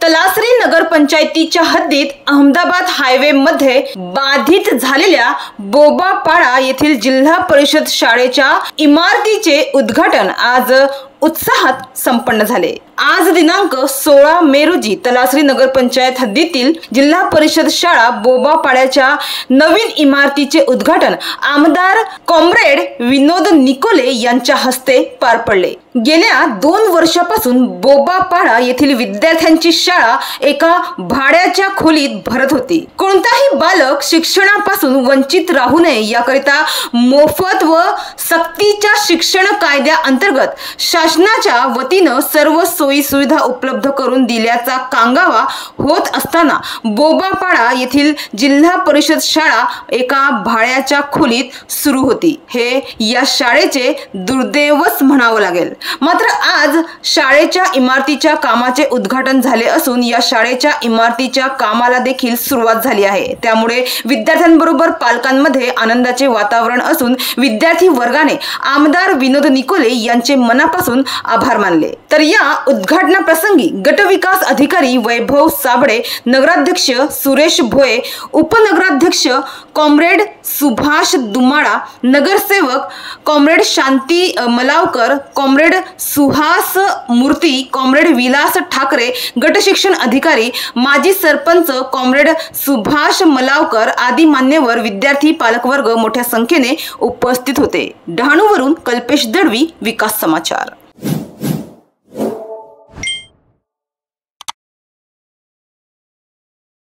तलासरी नगरपंचायतीच्या हद्दीत अहमदाबाद हायवे मध्ये बाधित झालेल्या बोबापाडा येथील जिल्हा परिषद शाळेच्या इमारतीचे उद्घाटन आज उत्साहात संपन्न झाले। आज दिनांक 16 मे रोजी तलासरी नगरपंचायत हद्दीतील जिल्हा परिषद शाळा बोबापाड्याच्या नवीन इमारतीचे उद्घाटन आमदार कॉम्रेड विनोद निकोले यांच्या हस्ते पार पडले। गेल्या 2 वर्षापासून बोबापाडा येथील विद्यार्थ्यांची शाळा एका भाड्याच्या खोलीत भरत होती। कोणताही बालक शिक्षणापासून वंचित राहू नये याकरिता मोफत व सक्तीच्या शिक्षण कायद्याअंतर्गत शासनाच्या वतीने सर्व सोयी सुविधा उपलब्ध करून दिल्याचा कांगावा होत असताना बोबापाडा येथील जिल्हा परिषद शाळा एका भाड्याच्या खोलीत सुरू होती। हे या शाळेचे दुर्दैवच म्हणावं लागेल। मात्र आज शाळेच्या इमारतीच्या कामाचे उद्घाटन झाले असून या शाळेच्या इमारतीच्या कामाला देखील सुरुवात झाली आहे। त्यामुळे विद्यार्थ्यांबरोबर पालकांमध्ये आनंदाचे वातावरण असून विद्यार्थी वर्गाने आमदार विनोद निकोले यांचे मनापासून आभार मानले। तर या उद्घाटनाप्रसंगी गटविकास अधिकारी वैभव साबळे, नगराध्यक्ष सुरेश भोये, उपनगराध्यक्ष कॉम्रेड सुभाष दुमाडा, नगरसेवक कॉम्रेड शांती मलावकर, कॉम्रेड सुहास मूर्ती, कॉम्रेड विलास ठाकरे, गटशिक्षण अधिकारी, माजी सरपंच कॉम्रेड सुभाष मलावकर आदी मान्यवर विद्यार्थी पालकवर्ग मोठ्या संख्येने उपस्थित होते। डहाणूवरून कल्पेश दळवी, विकास समाचार।